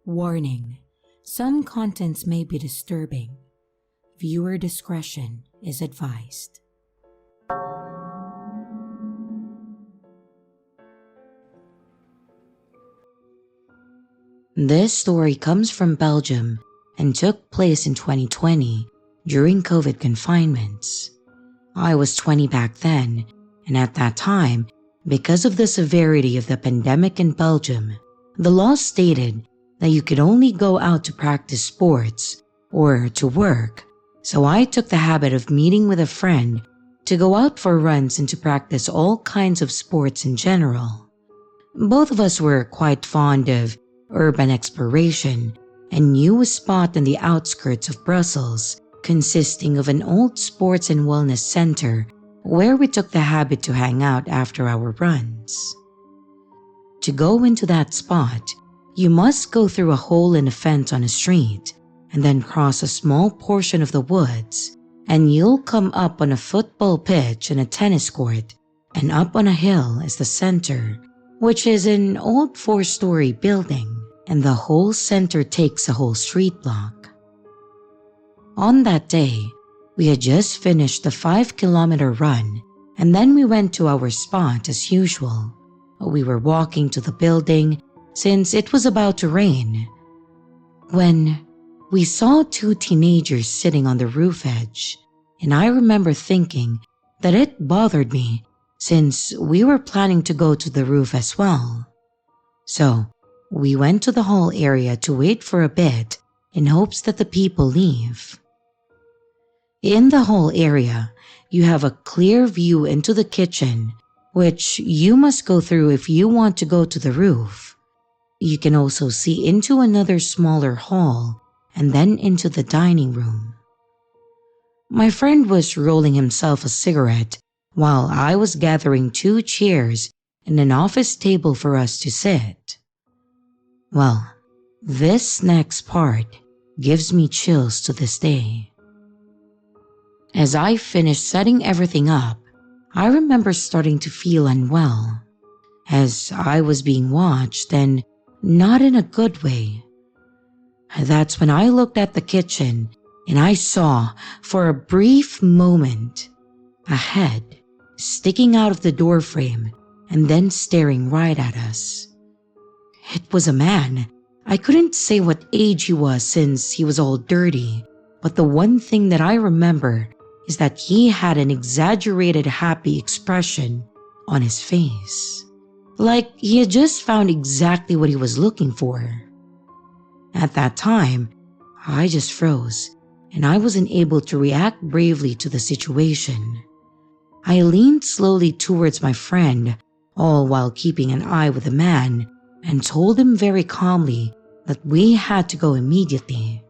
Warning: some contents may be disturbing. Viewer discretion is advised. This story comes from Belgium and took place in 2020 during COVID confinements. I was 20 back then, and at that time, because of the severity of the pandemic in Belgium, the law stated that you could only go out to practice sports or to work. So I took the habit of meeting with a friend to go out for runs and to practice all kinds of sports in general. Both of us were quite fond of urban exploration and knew a spot on the outskirts of Brussels consisting of an old sports and wellness center where we took the habit to hang out after our runs. To go into that spot, you must go through a hole in a fence on a street and then cross a small portion of the woods, and you'll come up on a football pitch and a tennis court, and up on a hill is the center, which is an old 4-story building, and the whole center takes a whole street block. On that day, we had just finished the 5-kilometer run, and then we went to our spot as usual. We were walking to the building since it was about to rain, when we saw 2 teenagers sitting on the roof edge, and I remember thinking that it bothered me since we were planning to go to the roof as well. So we went to the hall area to wait for a bit in hopes that the people leave. In the hall area, you have a clear view into the kitchen, which you must go through if you want to go to the roof. You can also see into another smaller hall and then into the dining room. My friend was rolling himself a cigarette while I was gathering 2 chairs and an office table for us to sit. Well, this next part gives me chills to this day. As I finished setting everything up, I remember starting to feel unwell, as I was being watched and not in a good way. That's when I looked at the kitchen and I saw, for a brief moment, a head sticking out of the doorframe and then staring right at us. It was a man. I couldn't say what age he was since he was all dirty, but the one thing that I remember is that he had an exaggerated happy expression on his face, like he had just found exactly what he was looking for. At that time, I just froze and I wasn't able to react bravely to the situation. I leaned slowly towards my friend, all while keeping an eye with the man, and told him very calmly that we had to go immediately.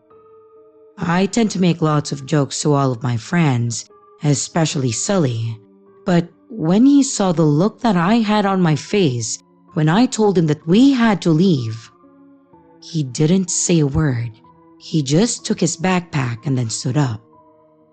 I tend to make lots of jokes to all of my friends, especially Sully, but when he saw the look that I had on my face when I told him that we had to leave, he didn't say a word. He just took his backpack and then stood up.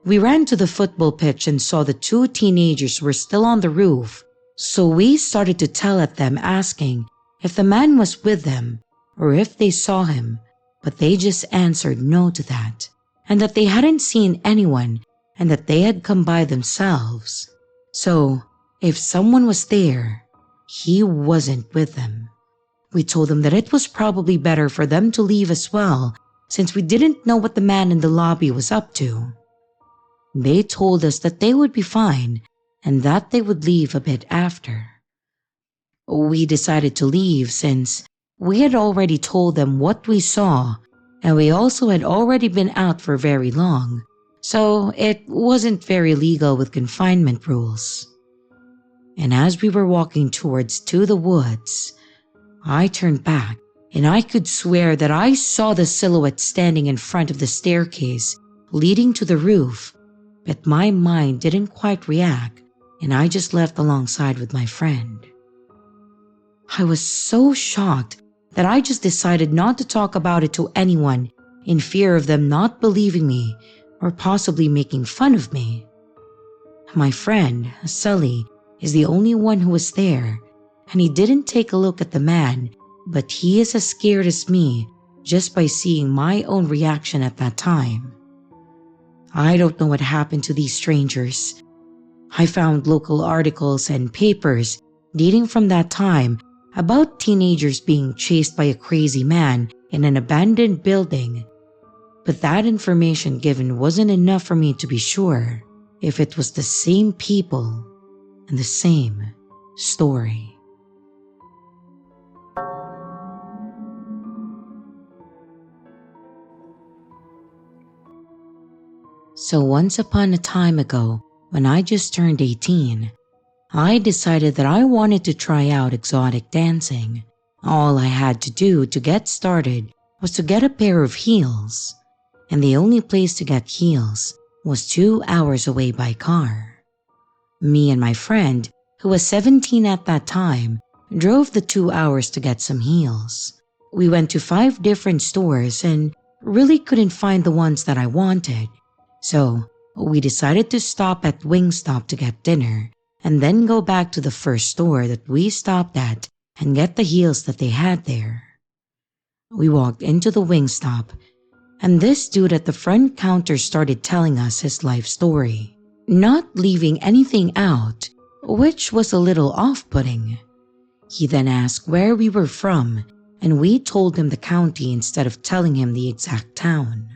We ran to the football pitch and saw the 2 teenagers were still on the roof, so we started to tell at them, asking if the man was with them or if they saw him, but they just answered no to that, and that they hadn't seen anyone and that they had come by themselves. So if someone was there, he wasn't with them. We told them that it was probably better for them to leave as well, since we didn't know what the man in the lobby was up to. They told us that they would be fine and that they would leave a bit after. We decided to leave since we had already told them what we saw, and we also had already been out for very long, so it wasn't very legal with confinement rules. And as we were walking towards the woods, I turned back and I could swear that I saw the silhouette standing in front of the staircase leading to the roof, but my mind didn't quite react and I just left alongside with my friend. I was so shocked that I just decided not to talk about it to anyone in fear of them not believing me or possibly making fun of me. My friend, Sully, is the only one who was there, and he didn't take a look at the man, but he is as scared as me just by seeing my own reaction at that time. I don't know what happened to these strangers. I found local articles and papers dating from that time about teenagers being chased by a crazy man in an abandoned building. But that information given wasn't enough for me to be sure if it was the same people and the same story. So once upon a time ago, when I just turned 18, I decided that I wanted to try out exotic dancing. All I had to do to get started was to get a pair of heels, and the only place to get heels was 2 hours away by car. Me and my friend, who was 17 at that time, drove the 2 hours to get some heels. We went to 5 different stores and really couldn't find the ones that I wanted. So we decided to stop at Wingstop to get dinner and then go back to the first store that we stopped at and get the heels that they had there. We walked into the Wingstop, and this dude at the front counter started telling us his life story, not leaving anything out, which was a little off-putting. He then asked where we were from, and we told him the county instead of telling him the exact town.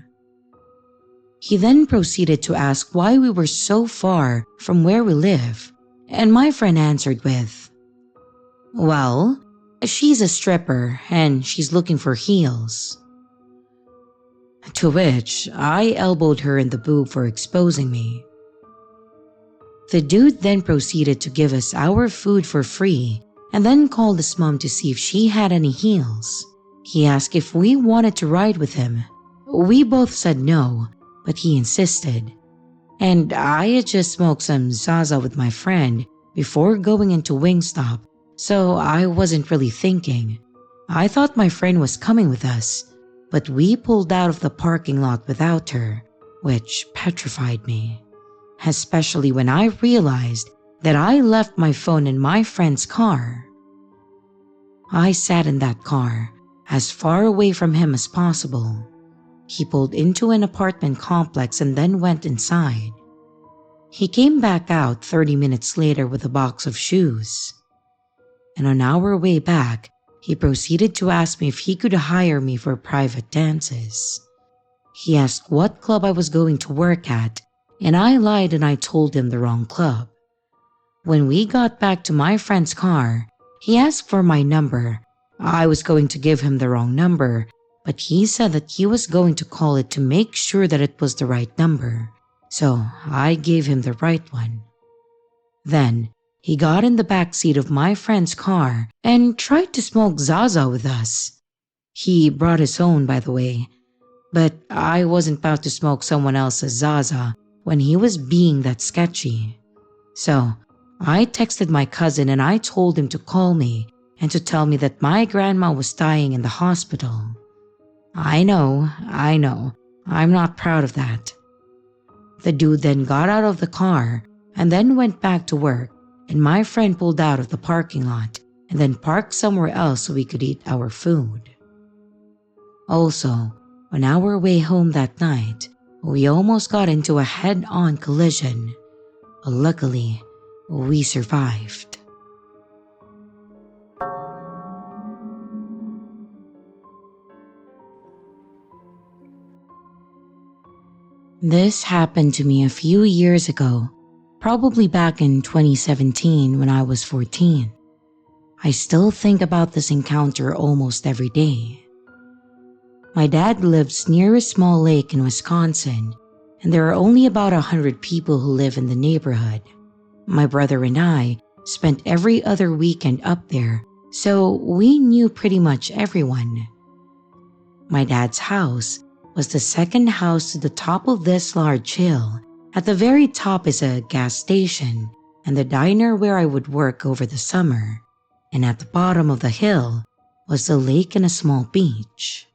He then proceeded to ask why we were so far from where we live, and my friend answered with, "Well, she's a stripper and she's looking for heels." To which I elbowed her in the boob for exposing me. The dude then proceeded to give us our food for free and then called his mom to see if she had any heels. He asked if we wanted to ride with him. We both said no, but he insisted. And I had just smoked some Zaza with my friend before going into Wingstop, so I wasn't really thinking. I thought my friend was coming with us, but we pulled out of the parking lot without her, which petrified me, especially when I realized that I left my phone in my friend's car. I sat in that car, as far away from him as possible. He pulled into an apartment complex and then went inside. He came back out 30 minutes later with a box of shoes. And on our way back, he proceeded to ask me if he could hire me for private dances. He asked what club I was going to work at, and I lied and I told him the wrong club. When we got back to my friend's car, he asked for my number. I was going to give him the wrong number, but he said that he was going to call it to make sure that it was the right number, so I gave him the right one. Then, he got in the back seat of my friend's car and tried to smoke Zaza with us. He brought his own, by the way, but I wasn't about to smoke someone else's Zaza when he was being that sketchy. So, I texted my cousin and I told him to call me and to tell me that my grandma was dying in the hospital. I know, I'm not proud of that. The dude then got out of the car and then went back to work, and my friend pulled out of the parking lot and then parked somewhere else so we could eat our food. Also, on our way home that night, we almost got into a head-on collision, but luckily, we survived. This happened to me a few years ago, probably back in 2017 when I was 14. I still think about this encounter almost every day. My dad lives near a small lake in Wisconsin, and there are only about 100 people who live in the neighborhood. My brother and I spent every other weekend up there, so we knew pretty much everyone. My dad's house was the second house to the top of this large hill. At the very top is a gas station and the diner where I would work over the summer, and at the bottom of the hill was the lake and a small beach.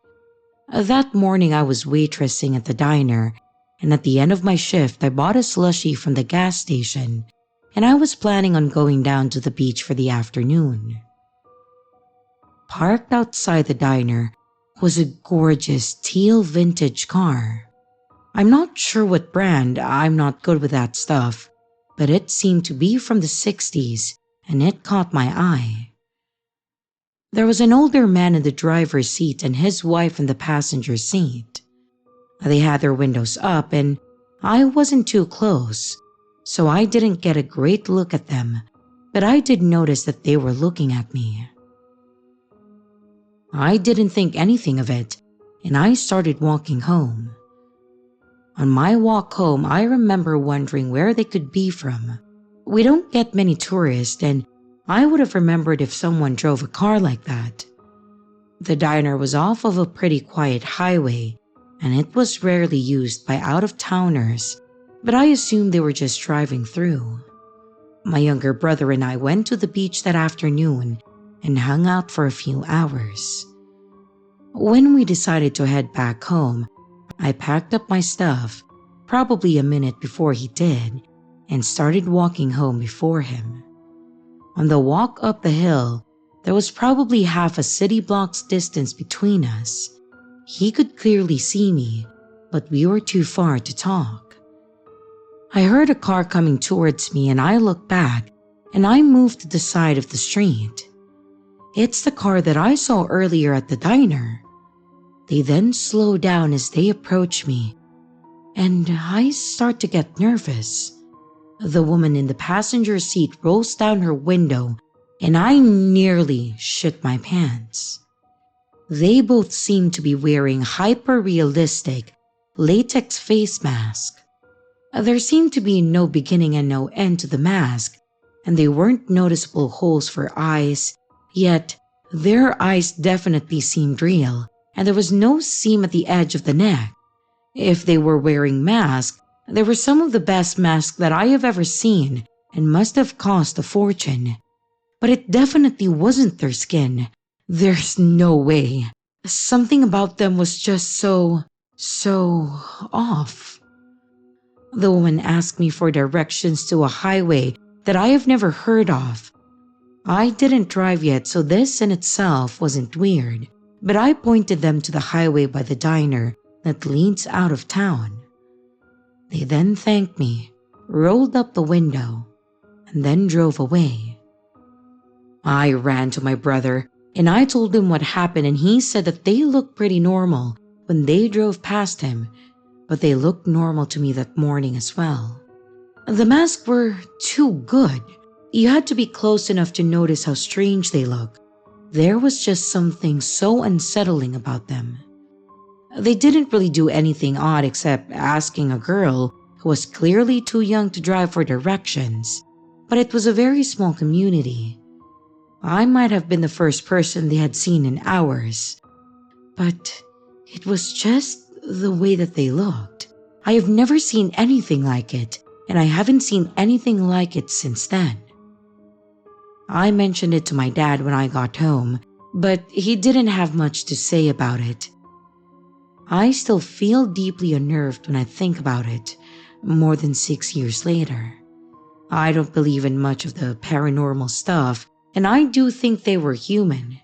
That morning I was waitressing at the diner, and at the end of my shift I bought a slushie from the gas station, and I was planning on going down to the beach for the afternoon. Parked outside the diner was a gorgeous teal vintage car. I'm not sure what brand, I'm not good with that stuff, but it seemed to be from the 60s and it caught my eye. There was an older man in the driver's seat and his wife in the passenger seat. They had their windows up and I wasn't too close, so I didn't get a great look at them, but I did notice that they were looking at me. I didn't think anything of it, and I started walking home. On my walk home, I remember wondering where they could be from. We don't get many tourists, and I would have remembered if someone drove a car like that. The diner was off of a pretty quiet highway, and it was rarely used by out-of-towners, but I assumed they were just driving through. My younger brother and I went to the beach that afternoon and hung out for a few hours. When we decided to head back home, I packed up my stuff, probably a minute before he did, and started walking home before him. On the walk up the hill, there was probably half a city block's distance between us. He could clearly see me, but we were too far to talk. I heard a car coming towards me and I looked back and I moved to the side of the street. It's the car that I saw earlier at the diner. They then slow down as they approach me, and I start to get nervous. The woman in the passenger seat rolls down her window, and I nearly shit my pants. They both seem to be wearing hyper-realistic latex face masks. There seemed to be no beginning and no end to the mask, and they weren't noticeable holes for eyes, yet their eyes definitely seemed real, and there was no seam at the edge of the neck. If they were wearing masks, they were some of the best masks that I have ever seen and must have cost a fortune. But it definitely wasn't their skin. There's no way. Something about them was just so off. The woman asked me for directions to a highway that I have never heard of. I didn't drive yet, so this in itself wasn't weird, but I pointed them to the highway by the diner that leads out of town. They then thanked me, rolled up the window, and then drove away. I ran to my brother and I told him what happened, and he said that they looked pretty normal when they drove past him, but they looked normal to me that morning as well. The masks were too good. You had to be close enough to notice how strange they look. There was just something so unsettling about them. They didn't really do anything odd except asking a girl who was clearly too young to drive for directions, but it was a very small community. I might have been the first person they had seen in hours, but it was just the way that they looked. I have never seen anything like it, and I haven't seen anything like it since then. I mentioned it to my dad when I got home, but he didn't have much to say about it. I still feel deeply unnerved when I think about it, more than 6 years later. I don't believe in much of the paranormal stuff, and I do think they were human.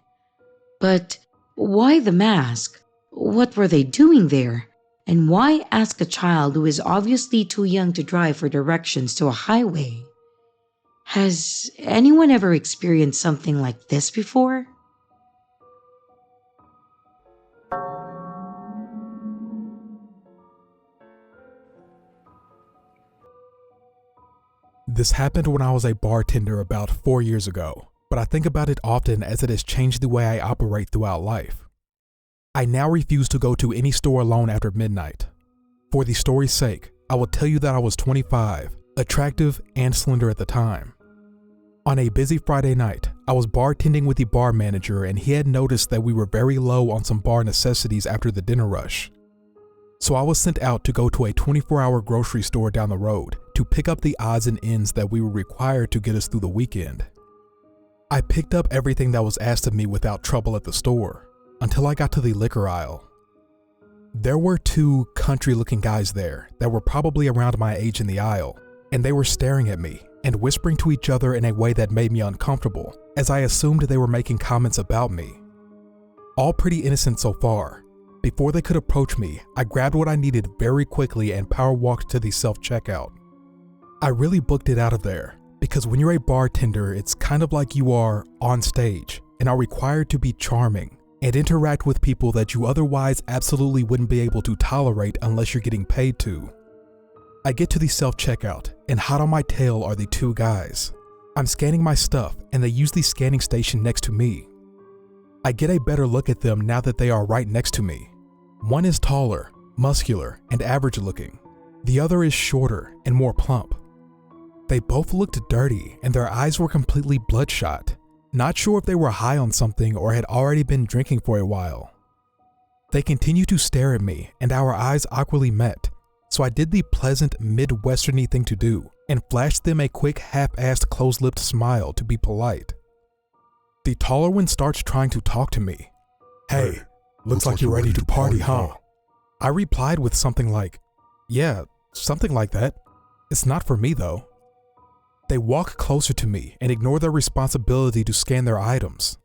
But why the mask? What were they doing there? And why ask a child who is obviously too young to drive for directions to a highway? Has anyone ever experienced something like this before? This happened when I was a bartender about 4 years ago, but I think about it often as it has changed the way I operate throughout life. I now refuse to go to any store alone after midnight. For the story's sake, I will tell you that I was 25, attractive and slender at the time. On a busy Friday night, I was bartending with the bar manager and he had noticed that we were very low on some bar necessities after the dinner rush. So I was sent out to go to a 24-hour grocery store down the road to pick up the odds and ends that we were required to get us through the weekend. I picked up everything that was asked of me without trouble at the store, until I got to the liquor aisle. There were two country-looking guys there that were probably around my age in the aisle, and they were staring at me and whispering to each other in a way that made me uncomfortable, as I assumed they were making comments about me. All pretty innocent so far. Before they could approach me, I grabbed what I needed very quickly and power walked to the self-checkout. I really booked it out of there, because when you're a bartender, it's kind of like you are on stage and are required to be charming and interact with people that you otherwise absolutely wouldn't be able to tolerate unless you're getting paid to. I get to the self-checkout, and hot on my tail are the two guys. I'm scanning my stuff, and they use the scanning station next to me. I get a better look at them now that they are right next to me. One is taller, muscular, and average looking. The other is shorter and more plump. They both looked dirty, and their eyes were completely bloodshot. Not sure if they were high on something or had already been drinking for a while. They continued to stare at me, and our eyes awkwardly met, so I did the pleasant Midwesterny thing to do and flashed them a quick half-assed closed-lipped smile to be polite. The taller one starts trying to talk to me. "Hey, looks like you're ready to party, huh?" I replied with something like, "Yeah, something like that. It's not for me though." They walk closer to me and ignore their responsibility to scan their items.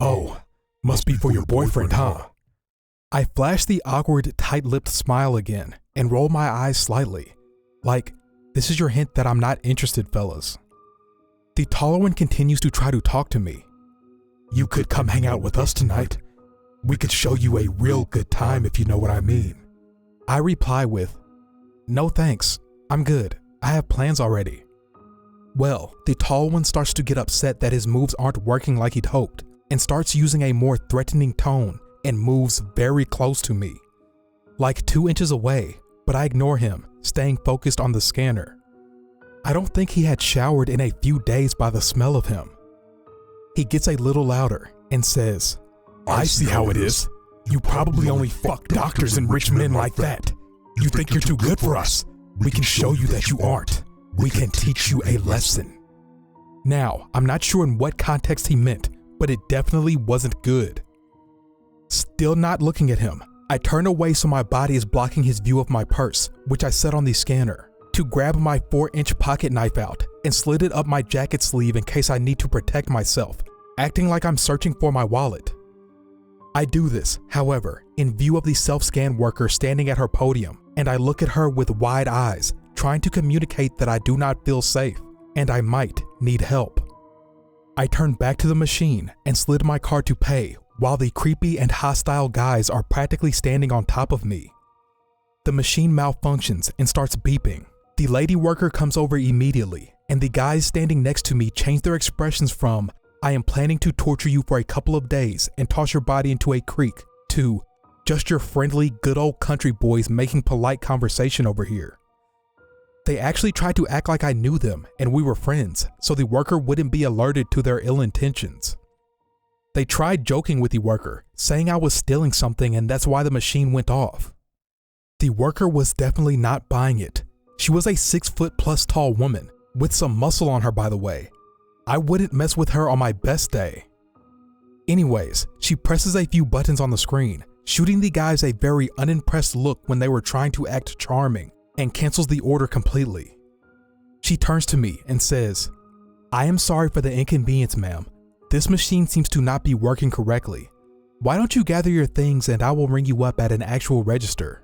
"Oh, must be for your boyfriend, huh?" I flash the awkward, tight-lipped smile again and roll my eyes slightly, like, this is your hint that I'm not interested, fellas. The taller one continues to try to talk to me. "You could come hang out with us tonight. We could show you a real good time if you know what I mean." I reply with, "No thanks, I'm good. I have plans already." Well, the tall one starts to get upset that his moves aren't working like he'd hoped and starts using a more threatening tone and moves very close to me, like 2 inches away, but I ignore him, staying focused on the scanner. I don't think he had showered in a few days by the smell of him. He gets a little louder and says, "I see how it is. You probably only fuck doctors and rich men like that. You think you're too good for us. We can show you that you aren't. We can teach you a lesson." Now, I'm not sure in what context he meant, but it definitely wasn't good. Still not looking at him, I turn away so my body is blocking his view of my purse, which I set on the scanner, to grab my 4-inch pocket knife out and slid it up my jacket sleeve in case I need to protect myself, acting like I'm searching for my wallet. I do this, however, in view of the self-scan worker standing at her podium, and I look at her with wide eyes, trying to communicate that I do not feel safe, and I might need help. I turn back to the machine and slid my card to pay while the creepy and hostile guys are practically standing on top of me. The machine malfunctions and starts beeping. The lady worker comes over immediately, and the guys standing next to me change their expressions from, "I am planning to torture you for a couple of days and toss your body into a creek," to, "Just your friendly, good old country boys making polite conversation over here." They actually tried to act like I knew them and we were friends, so the worker wouldn't be alerted to their ill intentions. They tried joking with the worker, saying I was stealing something and that's why the machine went off. The worker was definitely not buying it. She was a 6-foot+ tall woman, with some muscle on her by the way. I wouldn't mess with her on my best day. Anyways, she presses a few buttons on the screen, shooting the guys a very unimpressed look when they were trying to act charming, and cancels the order completely. She turns to me and says, "I am sorry for the inconvenience, ma'am. This machine seems to not be working correctly. Why don't you gather your things and I will ring you up at an actual register?"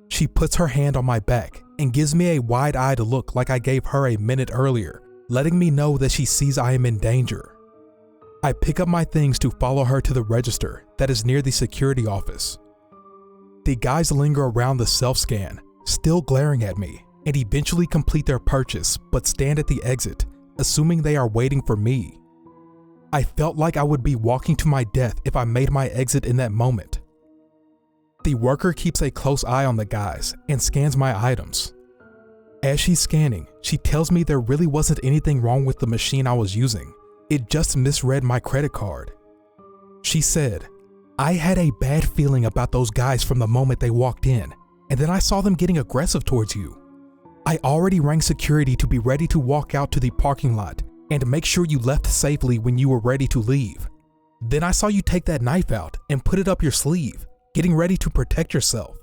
She puts her hand on my back and gives me a wide-eyed look like I gave her a minute earlier, letting me know that she sees I am in danger. I pick up my things to follow her to the register that is near the security office. The guys linger around the self-scan, still glaring at me, and eventually complete their purchase but stand at the exit, assuming they are waiting for me. I felt like I would be walking to my death if I made my exit in that moment. The worker keeps a close eye on the guys and scans my items. As she's scanning, she tells me there really wasn't anything wrong with the machine I was using. It just misread my credit card. She said, "I had a bad feeling about those guys from the moment they walked in, and then I saw them getting aggressive towards you. I already rang security to be ready to walk out to the parking lot and make sure you left safely when you were ready to leave. Then I saw you take that knife out and put it up your sleeve, getting ready to protect yourself.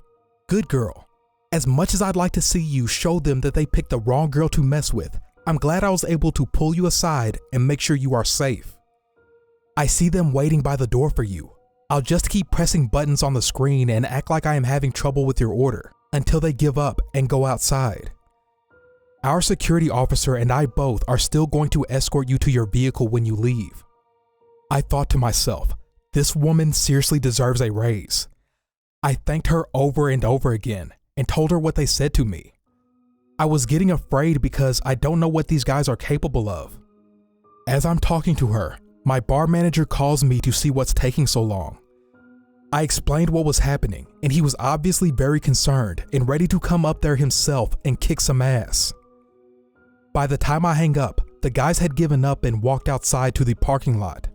Good girl. As much as I'd like to see you show them that they picked the wrong girl to mess with, I'm glad I was able to pull you aside and make sure you are safe. I see them waiting by the door for you. I'll just keep pressing buttons on the screen and act like I am having trouble with your order until they give up and go outside. Our security officer and I both are still going to escort you to your vehicle when you leave." I thought to myself, this woman seriously deserves a raise. I thanked her over and over again and told her what they said to me. I was getting afraid because I don't know what these guys are capable of. As I'm talking to her, my bar manager calls me to see what's taking so long. I explained what was happening, and he was obviously very concerned and ready to come up there himself and kick some ass. By the time I hang up, the guys had given up and walked outside to the parking lot.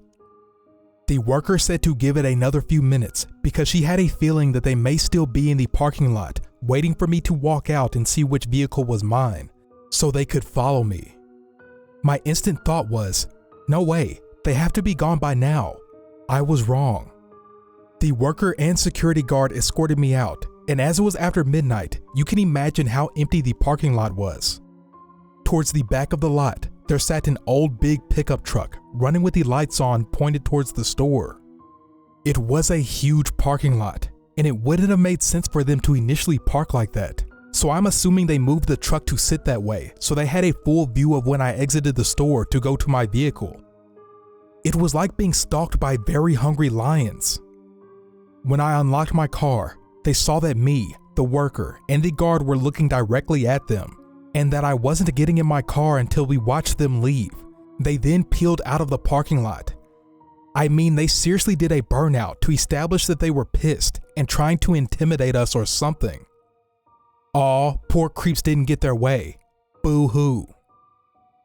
The worker said to give it another few minutes because she had a feeling that they may still be in the parking lot waiting for me to walk out and see which vehicle was mine, so they could follow me. My instant thought was, no way, they have to be gone by now. I was wrong. The worker and security guard escorted me out, and as it was after midnight, you can imagine how empty the parking lot was. Towards the back of the lot, there sat an old big pickup truck running with the lights on pointed towards the store. It was a huge parking lot, and it wouldn't have made sense for them to initially park like that. So I'm assuming they moved the truck to sit that way so they had a full view of when I exited the store to go to my vehicle. It was like being stalked by very hungry lions. When I unlocked my car, they saw that me, the worker, and the guard were looking directly at them, and that I wasn't getting in my car until we watched them leave. They then peeled out of the parking lot. I mean, they seriously did a burnout to establish that they were pissed and trying to intimidate us or something. Aw, poor creeps didn't get their way. Boo-hoo.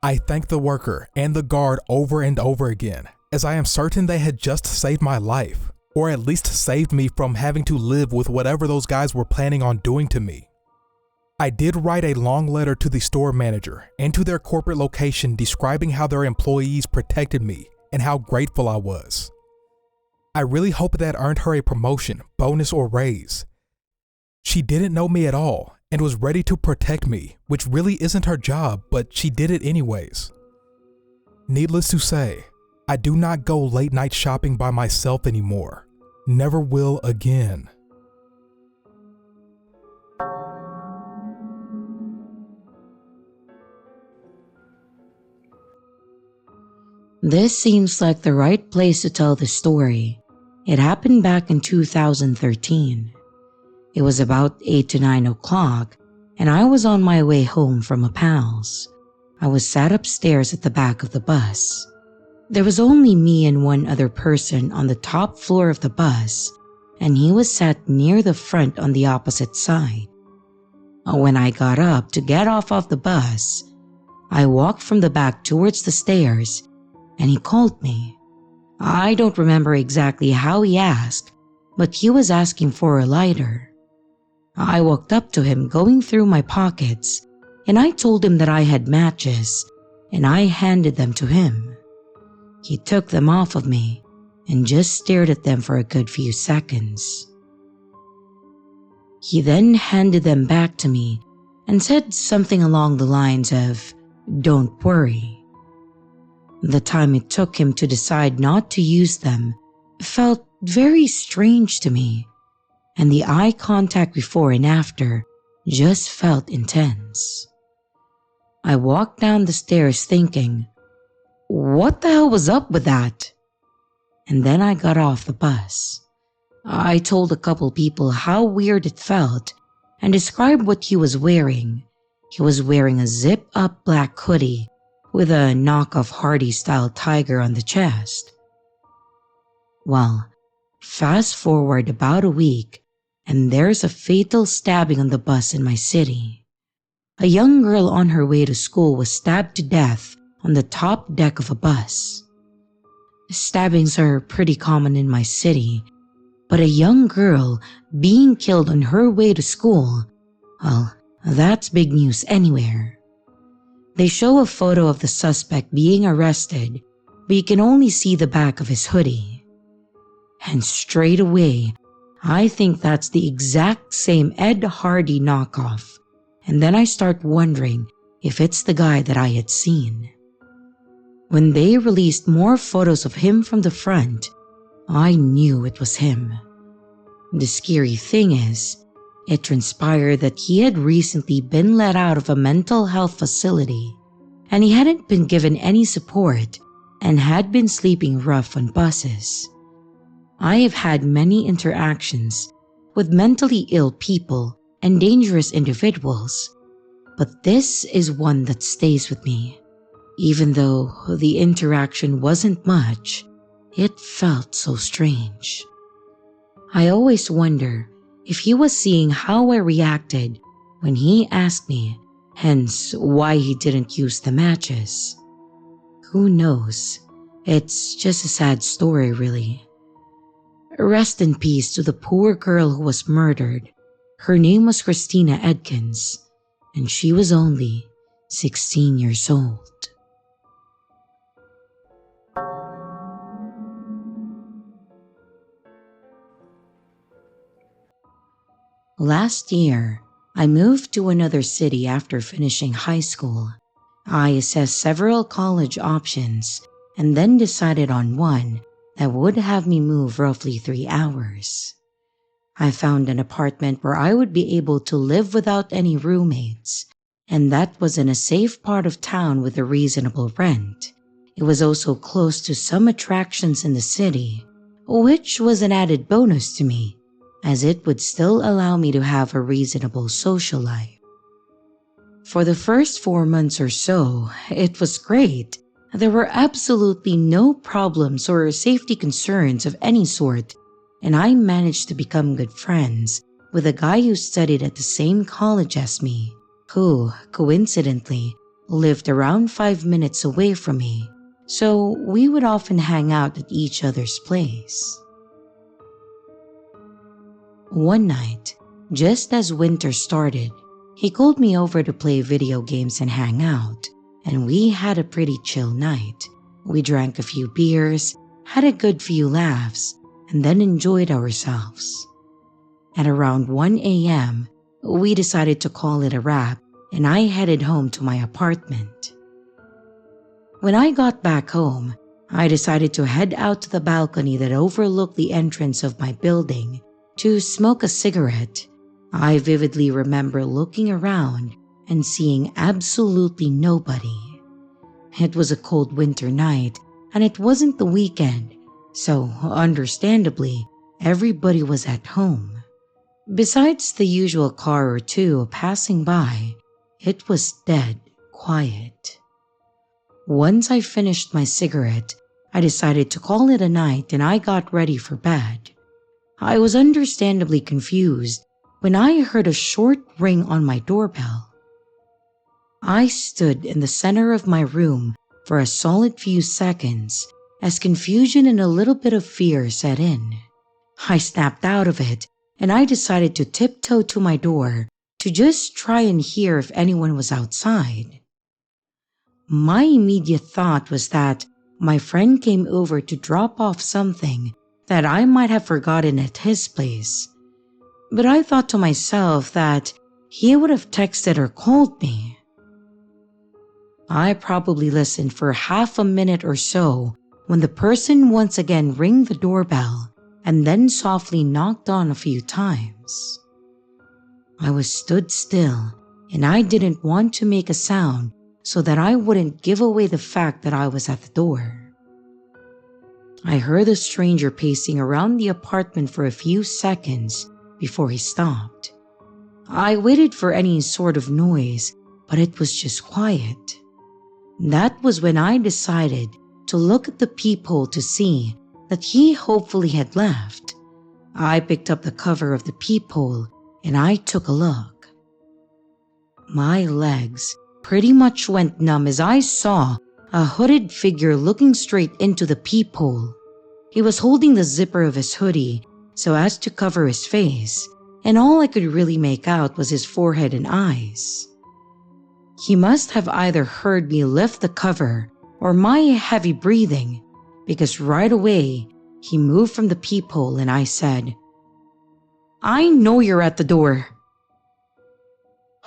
I thanked the worker and the guard over and over again, as I am certain they had just saved my life, or at least saved me from having to live with whatever those guys were planning on doing to me. I did write a long letter to the store manager and to their corporate location describing how their employees protected me and how grateful I was. I really hope that earned her a promotion, bonus, or raise. She didn't know me at all and was ready to protect me, which really isn't her job, but she did it anyways. Needless to say, I do not go late night shopping by myself anymore. Never will again. This seems like the right place to tell the story. It happened back in 2013. It was about 8 to 9 o'clock, and I was on my way home from a pal's. I was sat upstairs at the back of the bus. There was only me and one other person on the top floor of the bus, and he was sat near the front on the opposite side. When I got up to get off of the bus, I walked from the back towards the stairs, and he called me. I don't remember exactly how he asked, but he was asking for a lighter. I walked up to him going through my pockets, and I told him that I had matches, and I handed them to him. He took them off of me and just stared at them for a good few seconds. He then handed them back to me and said something along the lines of, "Don't worry." The time it took him to decide not to use them felt very strange to me, and the eye contact before and after just felt intense. I walked down the stairs thinking, what the hell was up with that? And then I got off the bus. I told a couple people how weird it felt and described what he was wearing. He was wearing a zip-up black hoodie with a knockoff Hardy-style tiger on the chest. Well, fast forward about a week, and there's a fatal stabbing on the bus in my city. A young girl on her way to school was stabbed to death on the top deck of a bus. Stabbings are pretty common in my city, but a young girl being killed on her way to school, well, that's big news anywhere. They show a photo of the suspect being arrested, but you can only see the back of his hoodie. And straight away, I think that's the exact same Ed Hardy knockoff, and then I start wondering if it's the guy that I had seen. When they released more photos of him from the front, I knew it was him. The scary thing is, it transpired that he had recently been let out of a mental health facility, and he hadn't been given any support and had been sleeping rough on buses. I have had many interactions with mentally ill people and dangerous individuals, but this is one that stays with me. Even though the interaction wasn't much, it felt so strange. I always wonder if he was seeing how I reacted when he asked me, hence why he didn't use the matches. Who knows? It's just a sad story, really. Rest in peace to the poor girl who was murdered. Her name was Christina Edkins, and she was only 16 years old. Last year, I moved to another city after finishing high school. I assessed several college options and then decided on one that would have me move roughly 3 hours. I found an apartment where I would be able to live without any roommates, and that was in a safe part of town with a reasonable rent. It was also close to some attractions in the city, which was an added bonus to me, as it would still allow me to have a reasonable social life. For the first 4 months or so, it was great. There were absolutely no problems or safety concerns of any sort, and I managed to become good friends with a guy who studied at the same college as me, who, coincidentally, lived around 5 minutes away from me, so we would often hang out at each other's place. One night, just as winter started, he called me over to play video games and hang out, and we had a pretty chill night. We drank a few beers, had a good few laughs, and then enjoyed ourselves. At around 1 a.m., we decided to call it a wrap, and I headed home to my apartment. When I got back home, I decided to head out to the balcony that overlooked the entrance of my building to smoke a cigarette. I vividly remember looking around and seeing absolutely nobody. It was a cold winter night, and it wasn't the weekend, so understandably, everybody was at home. Besides the usual car or two passing by, it was dead quiet. Once I finished my cigarette, I decided to call it a night and I got ready for bed. I was understandably confused when I heard a short ring on my doorbell. I stood in the center of my room for a solid few seconds as confusion and a little bit of fear set in. I snapped out of it and I decided to tiptoe to my door to just try and hear if anyone was outside. My immediate thought was that my friend came over to drop off something that I might have forgotten at his place, but I thought to myself that he would have texted or called me. I probably listened for half a minute or so when the person once again rang the doorbell and then softly knocked on a few times. I was stood still and I didn't want to make a sound so that I wouldn't give away the fact that I was at the door. I heard the stranger pacing around the apartment for a few seconds before he stopped. I waited for any sort of noise, but it was just quiet. That was when I decided to look at the peephole to see that he hopefully had left. I picked up the cover of the peephole and I took a look. My legs pretty much went numb as I saw a hooded figure looking straight into the peephole. He was holding the zipper of his hoodie so as to cover his face, and all I could really make out was his forehead and eyes. He must have either heard me lift the cover or my heavy breathing, because right away he moved from the peephole and I said, "I know you're at the door."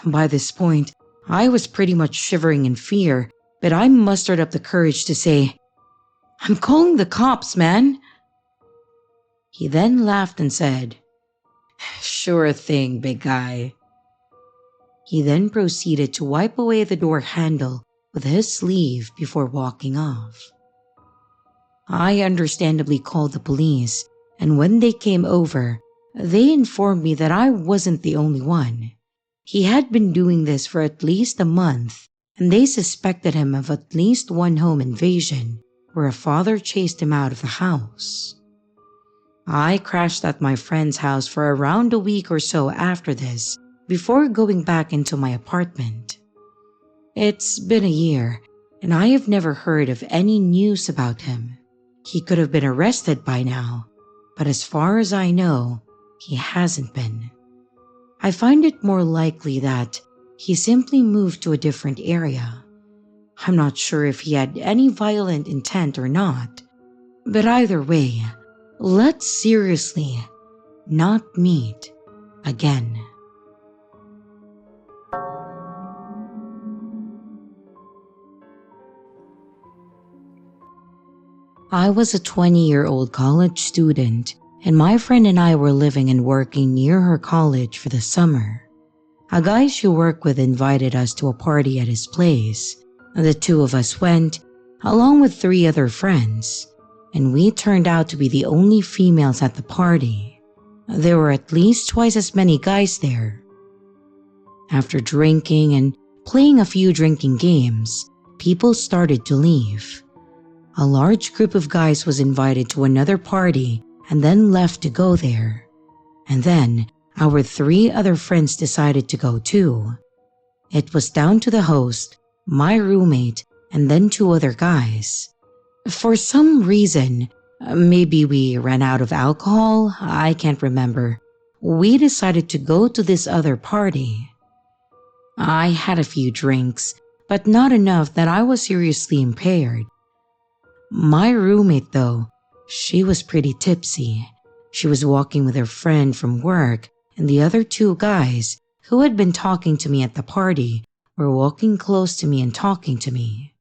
By this point, I was pretty much shivering in fear, but I mustered up the courage to say, "I'm calling the cops, man." He then laughed and said, "Sure thing, big guy." He then proceeded to wipe away the door handle with his sleeve before walking off. I understandably called the police, and when they came over, they informed me that I wasn't the only one. He had been doing this for at least a month, and they suspected him of at least one home invasion where a father chased him out of the house. I crashed at my friend's house for around a week or so after this before going back into my apartment. It's been a year, and I have never heard of any news about him. He could have been arrested by now, but as far as I know, he hasn't been. I find it more likely that he simply moved to a different area. I'm not sure if he had any violent intent or not, but either way, let's seriously not meet again. I was a 20-year-old college student, and my friend and I were living and working near her college for the summer. A guy she worked with invited us to a party at his place. The two of us went, along with 3 other friends, and we turned out to be the only females at the party. There were at least twice as many guys there. After drinking and playing a few drinking games, people started to leave. A large group of guys was invited to another party and then left to go there. And then our 3 other friends decided to go too. It was down to the host, my roommate, and then 2 other guys. For some reason, maybe we ran out of alcohol, I can't remember, we decided to go to this other party. I had a few drinks, but not enough that I was seriously impaired. My roommate though, she was pretty tipsy. She was walking with her friend from work, and the other 2 guys who had been talking to me at the party were walking close to me and talking to me.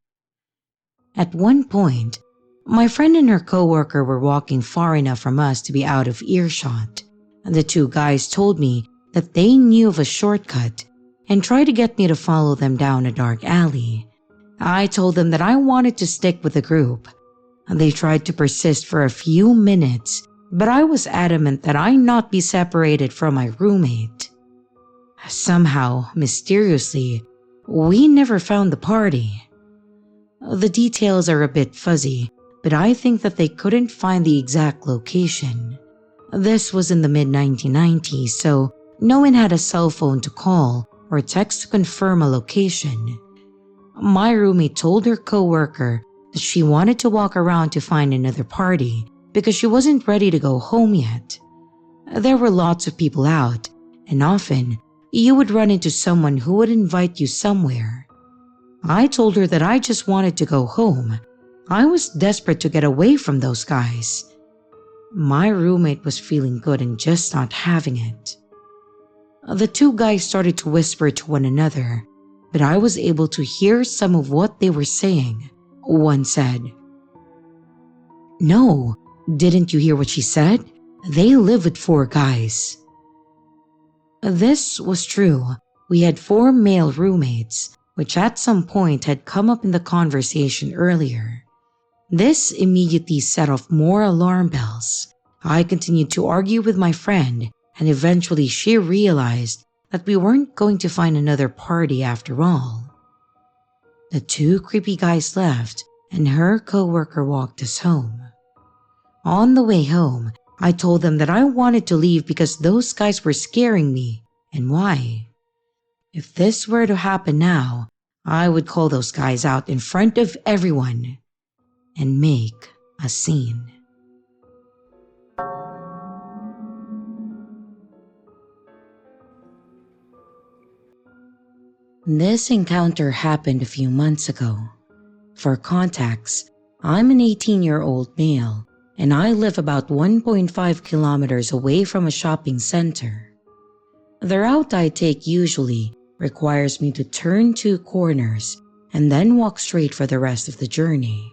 At one point, my friend and her coworker were walking far enough from us to be out of earshot. The 2 guys told me that they knew of a shortcut and tried to get me to follow them down a dark alley. I told them that I wanted to stick with the group. They tried to persist for a few minutes, but I was adamant that I not be separated from my roommate. Somehow, mysteriously, we never found the party. The details are a bit fuzzy, but I think that they couldn't find the exact location. This was in the mid-1990s, so no one had a cell phone to call or text to confirm a location. My roommate told her coworker that she wanted to walk around to find another party because she wasn't ready to go home yet. There were lots of people out, and often you would run into someone who would invite you somewhere. I told her that I just wanted to go home. I was desperate to get away from those guys. My roommate was feeling good and just not having it. The 2 guys started to whisper to one another, but I was able to hear some of what they were saying. One said, "No, didn't you hear what she said? They live with 4 guys." This was true. We had 4 male roommates, which at some point had come up in the conversation earlier. This immediately set off more alarm bells. I continued to argue with my friend, and eventually she realized that we weren't going to find another party after all. The 2 creepy guys left, and her coworker walked us home. On the way home, I told them that I wanted to leave because those guys were scaring me, and why. If this were to happen now, I would call those guys out in front of everyone and make a scene. This encounter happened a few months ago. For context, I'm an 18-year-old male, and I live about 1.5 kilometers away from a shopping center. The route I take usually requires me to turn 2 corners and then walk straight for the rest of the journey.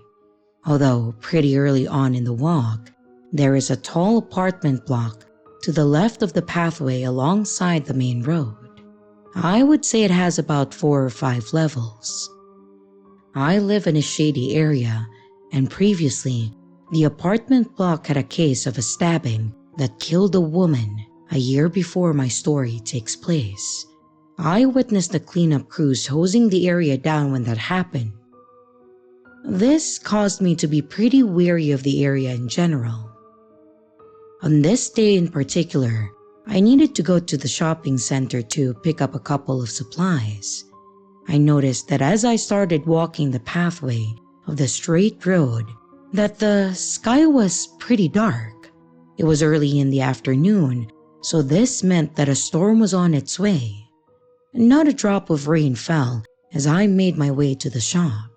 Although pretty early on in the walk, There is a tall apartment block to the left of the pathway alongside the main road. I would say it has about 4 or 5 levels. I live in a shady area, and previously, the apartment block had a case of a stabbing that killed a woman a year before my story takes place. I witnessed the cleanup crews hosing the area down when that happened. This caused me to be pretty wary of the area in general. On this day in particular, I needed to go to the shopping center to pick up a couple of supplies. I noticed that as I started walking the pathway of the straight road, that the sky was pretty dark. It was early in the afternoon, so this meant that a storm was on its way. Not a drop of rain fell as I made my way to the shop.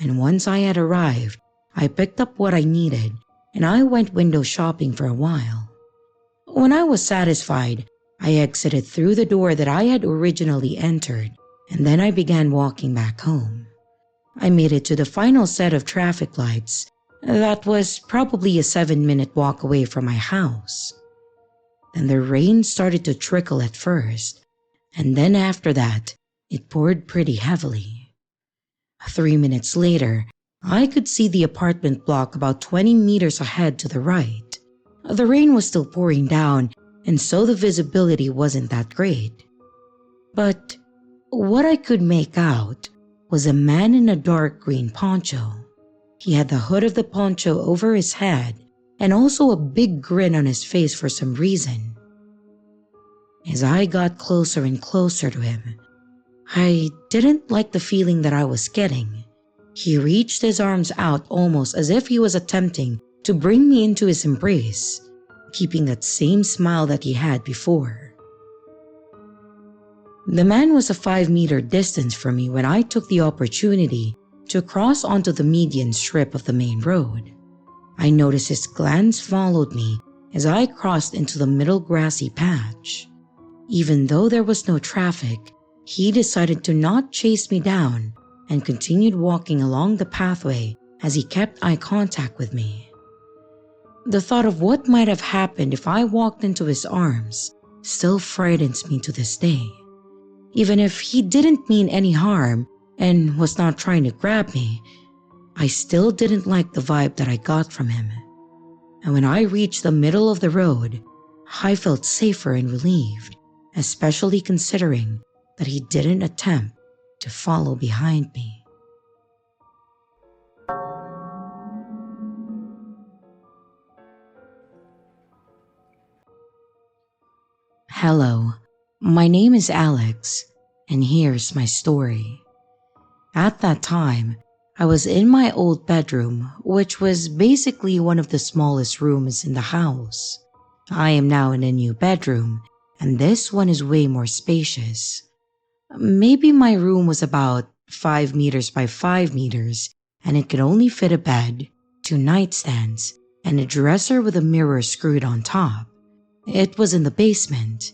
And once I had arrived, I picked up what I needed and I went window shopping for a while. When I was satisfied, I exited through the door that I had originally entered, and then I began walking back home. I made it to the final set of traffic lights. That was probably a 7-minute walk away from my house. Then the rain started to trickle at first, and then after that, it poured pretty heavily. 3 minutes later, I could see the apartment block about 20 meters ahead to the right. The rain was still pouring down, and so the visibility wasn't that great. But what I could make out was a man in a dark green poncho. He had the hood of the poncho over his head and also a big grin on his face for some reason. As I got closer and closer to him, I didn't like the feeling that I was getting. He reached his arms out almost as if he was attempting to bring me into his embrace, keeping that same smile that he had before. The man was a 5-meter distance from me when I took the opportunity to cross onto the median strip of the main road. I noticed his glance followed me as I crossed into the middle grassy patch. Even though there was no traffic, he decided to not chase me down and continued walking along the pathway as he kept eye contact with me. The thought of what might have happened if I walked into his arms still frightens me to this day. Even if he didn't mean any harm and was not trying to grab me, I still didn't like the vibe that I got from him. And when I reached the middle of the road, I felt safer and relieved, especially considering that he didn't attempt to follow behind me. Hello, my name is Alex, and here's my story. At that time, I was in my old bedroom, which was basically one of the smallest rooms in the house. I am now in a new bedroom, and this one is way more spacious. Maybe my room was about 5 meters by 5 meters, and it could only fit a bed, 2 nightstands, and a dresser with a mirror screwed on top. It was in the basement.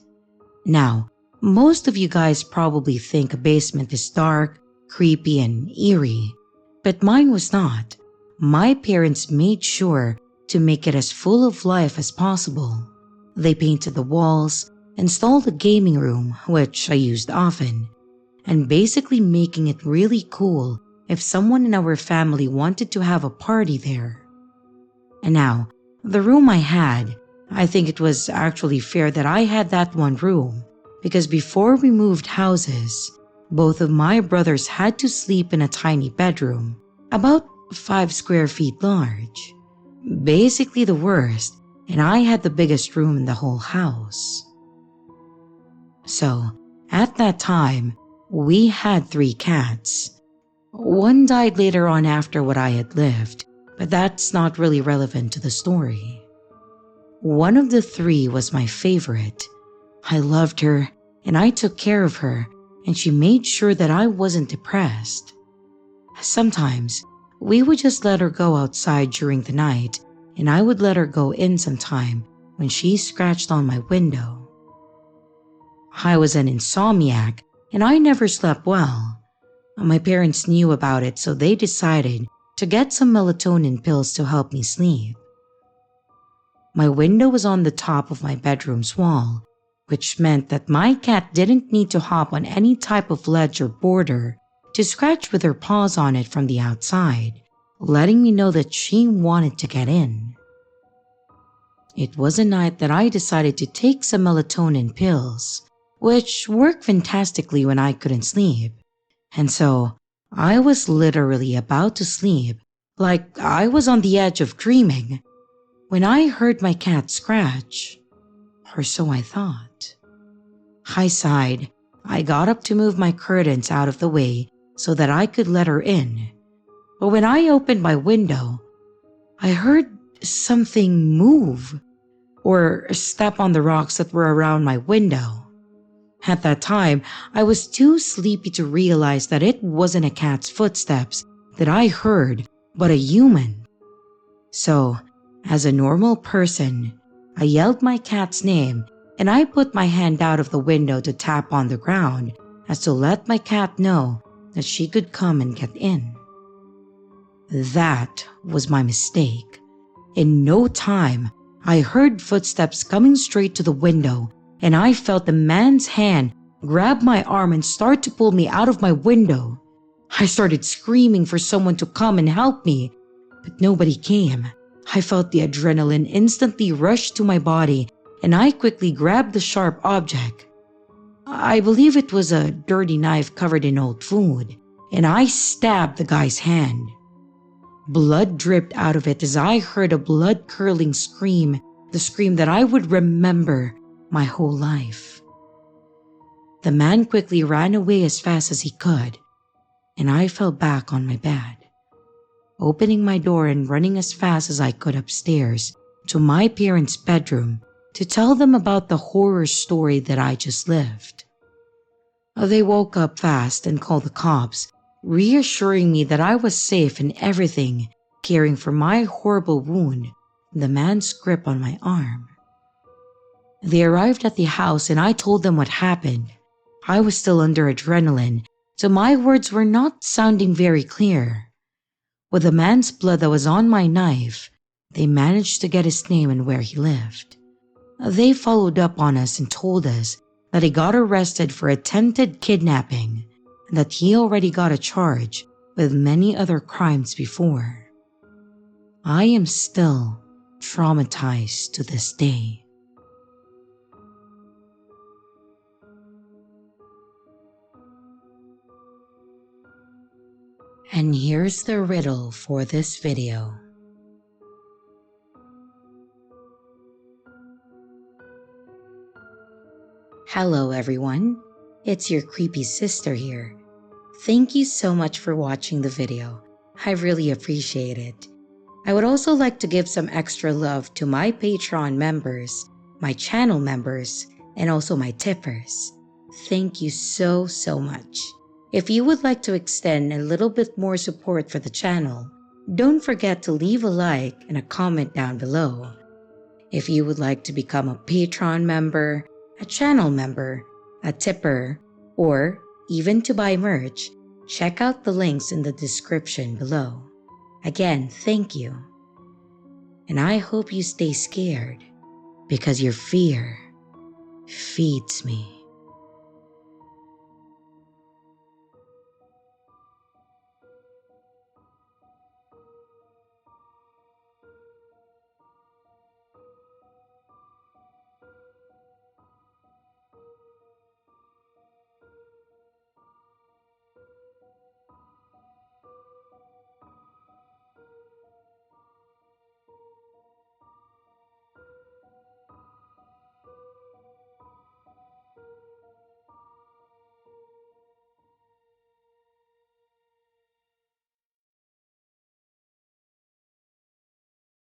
Now, most of you guys probably think a basement is dark, creepy, and eerie, but mine was not. My parents made sure to make it as full of life as possible. They painted the walls, installed a gaming room, which I used often, and basically making it really cool if someone in our family wanted to have a party there. And now, the room I had, I think it was actually fair that I had that one room, because before we moved houses, both of my brothers had to sleep in a tiny bedroom, about 5 square feet large. Basically the worst, and I had the biggest room in the whole house. So, at that time, we had 3 cats. One died later on after what I had lived, but that's not really relevant to the story. One of the 3 was my favorite. I loved her, and I took care of her, and she made sure that I wasn't depressed. Sometimes, we would just let her go outside during the night, and I would let her go in sometime when she scratched on my window. I was an insomniac, and I never slept well. My parents knew about it, so they decided to get some melatonin pills to help me sleep. My window was on the top of my bedroom's wall, which meant that my cat didn't need to hop on any type of ledge or border to scratch with her paws on it from the outside, letting me know that she wanted to get in. It was a night that I decided to take some melatonin pills, which work fantastically when I couldn't sleep. And so, I was literally about to sleep, like I was on the edge of dreaming, when I heard my cat scratch. Or so I thought. I sighed. I got up to move my curtains out of the way so that I could let her in. But when I opened my window, I heard something move or step on the rocks that were around my window. At that time, I was too sleepy to realize that it wasn't a cat's footsteps that I heard, but a human. So, as a normal person, I yelled my cat's name and I put my hand out of the window to tap on the ground as to let my cat know that she could come and get in. That was my mistake. In no time, I heard footsteps coming straight to the window, and I felt the man's hand grab my arm and start to pull me out of my window. I started screaming for someone to come and help me, but nobody came. I felt the adrenaline instantly rush to my body, and I quickly grabbed the sharp object. I believe it was a dirty knife covered in old food, and I stabbed the guy's hand. Blood dripped out of it as I heard a blood-curdling scream, the scream that I would remember my whole life. The man quickly ran away as fast as he could, and I fell back on my bed, opening my door and running as fast as I could upstairs to my parents' bedroom to tell them about the horror story that I just lived. They woke up fast and called the cops, reassuring me that I was safe and everything, caring for my horrible wound, the man's grip on my arm. They arrived at the house and I told them what happened. I was still under adrenaline, so my words were not sounding very clear. With the man's blood that was on my knife, they managed to get his name and where he lived. They followed up on us and told us that he got arrested for attempted kidnapping and that he already got a charge with many other crimes before. I am still traumatized to this day. And here's the riddle for this video. Hello everyone, it's your creepy sister here. Thank you so much for watching the video. I really appreciate it. I would also like to give some extra love to my Patreon members, my channel members, and also my tippers. Thank you so much. If you would like to extend a little bit more support for the channel, don't forget to leave a like and a comment down below. If you would like to become a Patreon member, a channel member, a tipper, or even to buy merch, check out the links in the description below. Again, thank you. And I hope you stay scared, because your fear feeds me.